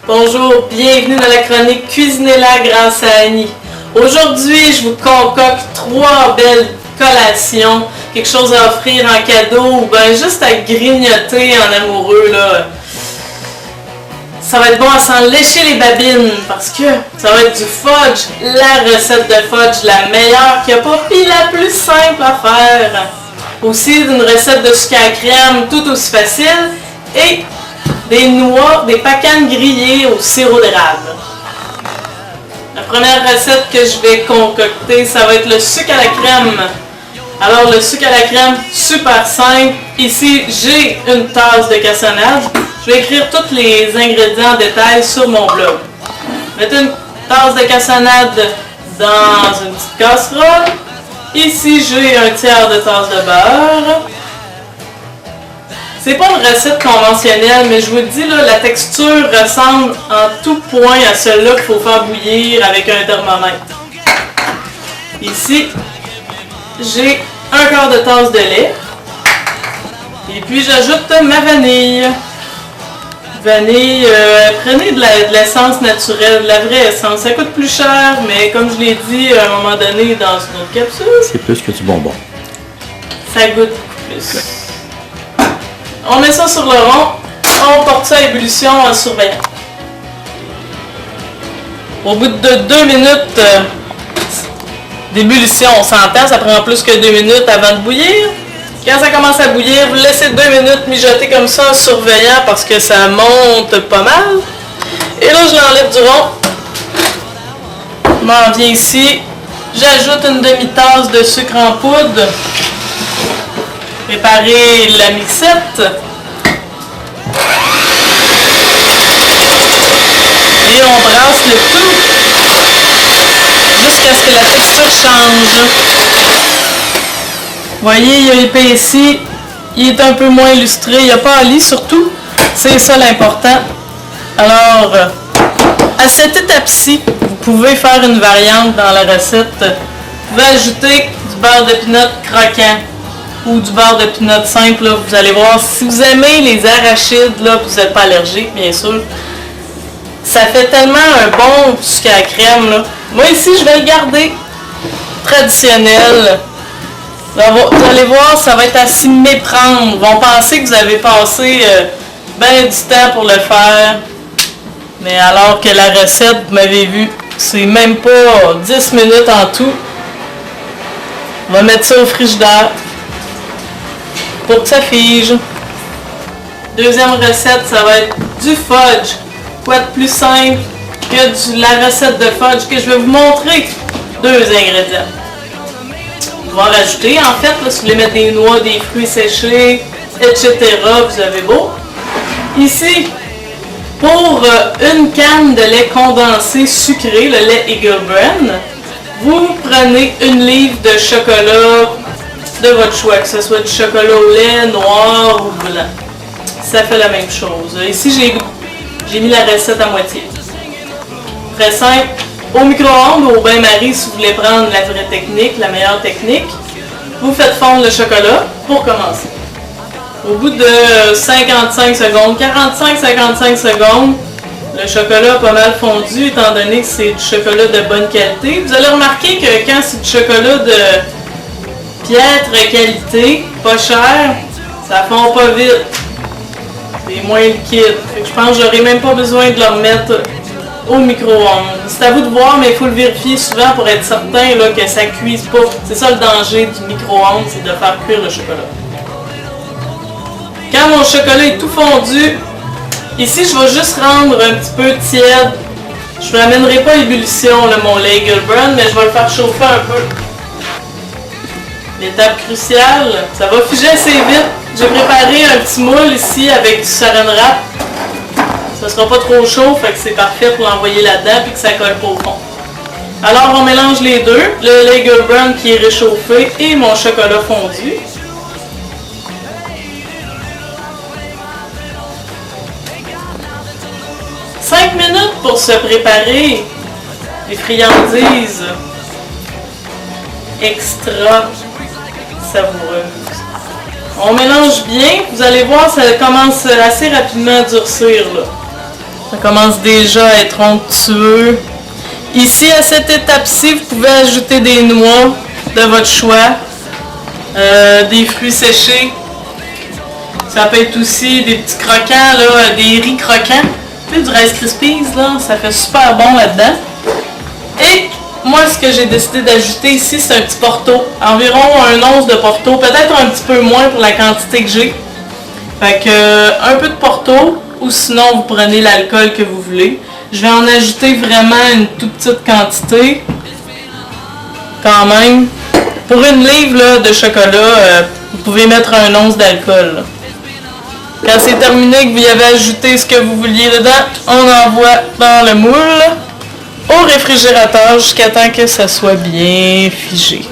Bonjour, bienvenue dans la chronique Cuisinez-la grâce à Annie. Aujourd'hui, je vous concocte 3 belles collations, quelque chose à offrir en cadeau ou bien juste à grignoter en amoureux là. Ça va être bon à s'en lécher les babines parce que ça va être du fudge, la recette de fudge la meilleure qu'il n'y a pas puis la plus simple à faire. Aussi d'une recette de sucre à crème tout aussi facile et des noix, des pacanes grillées au sirop d'érable. La première recette que je vais concocter, ça va être le sucre à la crème. Alors le sucre à la crème, super simple. Ici, j'ai une tasse de cassonade. Je vais écrire tous les ingrédients en détail sur mon blog. Mettez une tasse de cassonade dans une petite casserole. Ici, j'ai un tiers de tasse de beurre. C'est pas une recette conventionnelle, mais je vous dis, là, la texture ressemble en tout point à celle-là qu'il faut faire bouillir avec un thermomètre. Ici, j'ai un quart de tasse de lait. Et puis, j'ajoute ma vanille. Vanille, prenez de l'essence naturelle, de la vraie essence. Ça coûte plus cher, mais comme je l'ai dit à un moment donné dans une autre capsule, c'est plus que du bonbon. Ça goûte plus. On met ça sur le rond, on porte ça à ébullition en surveillant. Au bout de 2 minutes d'ébullition, on s'entend, ça prend plus que 2 minutes avant de bouillir. Quand ça commence à bouillir, vous laissez 2 minutes mijoter comme ça en surveillant parce que ça monte pas mal. Et là, je l'enlève du rond. Je m'en viens ici. J'ajoute une demi-tasse de sucre en poudre. Préparer la mixette. Et on brasse le tout jusqu'à ce que la texture change. Vous voyez, il a épaissi, il est un peu moins illustré, il n'y a pas à lit surtout, c'est ça l'important. Alors, à cette étape-ci, vous pouvez faire une variante dans la recette. Vous pouvez ajouter du beurre de pinot croquant ou du beurre de pinot simple, là, vous allez voir. Si vous aimez les arachides, là, vous n'êtes pas allergique, bien sûr, ça fait tellement un bon sucre à la crème. Là. Moi ici, je vais le garder traditionnel. Vous allez voir, ça va être à s'y méprendre. Ils vont penser que vous avez passé bien du temps pour le faire. Mais alors que la recette, vous m'avez vu, c'est même pas 10 minutes en tout. On va mettre ça au frigidaire pour que ça fige. Deuxième recette, ça va être du fudge. Quoi de plus simple que la recette de fudge que je vais vous montrer. 2 ingrédients. On va rajouter, en fait, là, si vous voulez mettre des noix, des fruits séchés, etc., vous avez beau. Ici, pour une canne de lait condensé sucré, le lait Eagle Brand, vous prenez 1 livre de chocolat de votre choix, que ce soit du chocolat au lait, noir ou blanc. Ça fait la même chose. Ici, j'ai mis la recette à moitié. Très simple. Au micro-ondes ou au bain-marie, si vous voulez prendre la vraie technique, la meilleure technique, vous faites fondre le chocolat pour commencer. Au bout de 55 secondes, 45-55 secondes, le chocolat a pas mal fondu étant donné que c'est du chocolat de bonne qualité. Vous allez remarquer que quand c'est du chocolat de piètre qualité, pas cher, ça fond pas vite. C'est moins liquide. Fait que je pense que j'aurai même pas besoin de le remettre au micro-ondes. C'est à vous de voir, mais il faut le vérifier souvent pour être certain là, que ça ne cuise pas. C'est ça le danger du micro-ondes, c'est de faire cuire le chocolat. Quand mon chocolat est tout fondu, ici je vais juste rendre un petit peu tiède. Je ne l'amènerai pas à ébullition, là, mon lait Eagle Brand, mais je vais le faire chauffer un peu. L'étape cruciale, ça va figer assez vite. J'ai préparé un petit moule ici avec du saran wrap. Ça sera pas trop chaud, fait que c'est parfait pour l'envoyer là-dedans et que ça colle pas au fond. Alors on mélange les deux, le lait Eagle Brand qui est réchauffé et mon chocolat fondu. « 5 minutes pour se préparer les friandises extra savoureuses. On mélange bien, vous allez voir, ça commence assez rapidement à durcir là. Ça commence déjà à être onctueux. Ici, à cette étape-ci, vous pouvez ajouter des noix de votre choix, des fruits séchés. Ça peut être aussi des petits croquants, là, des riz croquants. Tu sais, du Rice Krispies, là, ça fait super bon là-dedans. Et moi, ce que j'ai décidé d'ajouter ici, c'est un petit porto. Environ 1 once de porto, peut-être un petit peu moins pour la quantité que j'ai. Fait que un peu de porto, ou sinon vous prenez l'alcool que vous voulez. Je vais en ajouter vraiment une toute petite quantité. Quand même. Pour une livre là, de chocolat, vous pouvez mettre 1 once d'alcool. Quand c'est terminé, que vous y avez ajouté ce que vous vouliez dedans, on envoie dans le moule au réfrigérateur jusqu'à temps que ça soit bien figé.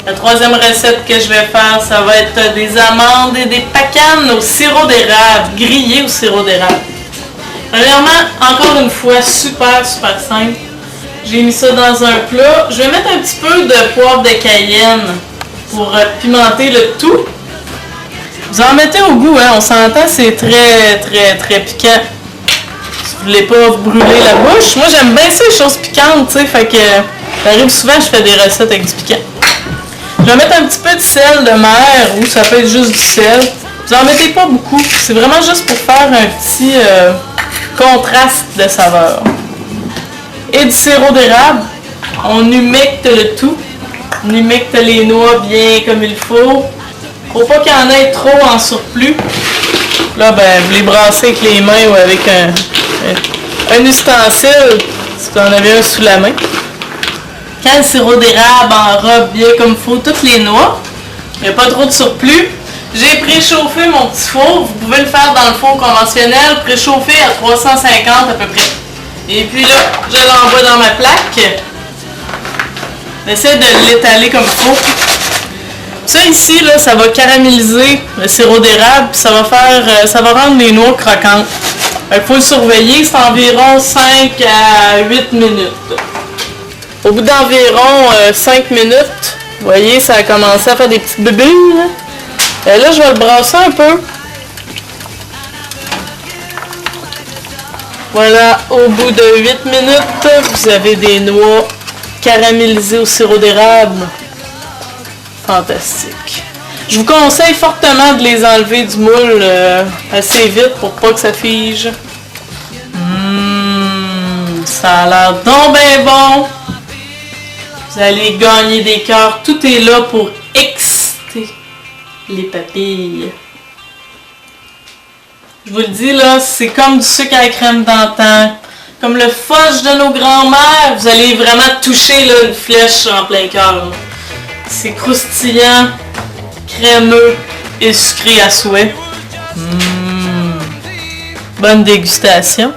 La troisième recette que je vais faire, ça va être des amandes et des pacanes au sirop d'érable, grillées au sirop d'érable. Premièrement, encore une fois, super simple. J'ai mis ça dans un plat. Je vais mettre un petit peu de poivre de Cayenne pour pimenter le tout. Vous en mettez au goût, hein, on s'entend, c'est très piquant. Si vous voulez pas vous brûler la bouche. Moi, j'aime bien ces choses piquantes, tu sais, fait que ça arrive souvent, je fais des recettes avec du piquant. Je vais mettre un petit peu de sel de mer, ou ça peut être juste du sel. Vous en mettez pas beaucoup, c'est vraiment juste pour faire un petit contraste de saveur. Et du sirop d'érable, on humecte le tout. On humecte les noix bien comme il faut. Faut pas qu'il y en ait trop en surplus. Là, ben, vous les brassez avec les mains ou avec un ustensile, si vous en avez un sous la main. Quand le sirop d'érable enrobe bien comme il faut toutes les noix, il n'y a pas trop de surplus. J'ai préchauffé mon petit four. Vous pouvez le faire dans le four conventionnel, préchauffé à 350 à peu près. Et puis là, je l'envoie dans ma plaque. J'essaie de l'étaler comme il faut. Ça ici, là, ça va caraméliser le sirop d'érable, ça va rendre les noix croquantes. Il faut le surveiller, c'est environ 5 à 8 minutes. Au bout d'environ 5 minutes, vous voyez, ça a commencé à faire des petites bulles. Là, je vais le brasser un peu. Voilà, au bout de 8 minutes, vous avez des noix caramélisées au sirop d'érable. Fantastique. Je vous conseille fortement de les enlever du moule assez vite pour pas que ça fige. Ça a l'air donc bien bon. Vous allez gagner des cœurs. Tout est là pour exciter les papilles. Je vous le dis là, c'est comme du sucre à la crème d'antan. Comme le fudge de nos grands-mères. Vous allez vraiment toucher là, une flèche en plein cœur. C'est croustillant, crémeux et sucré à souhait. Bonne dégustation.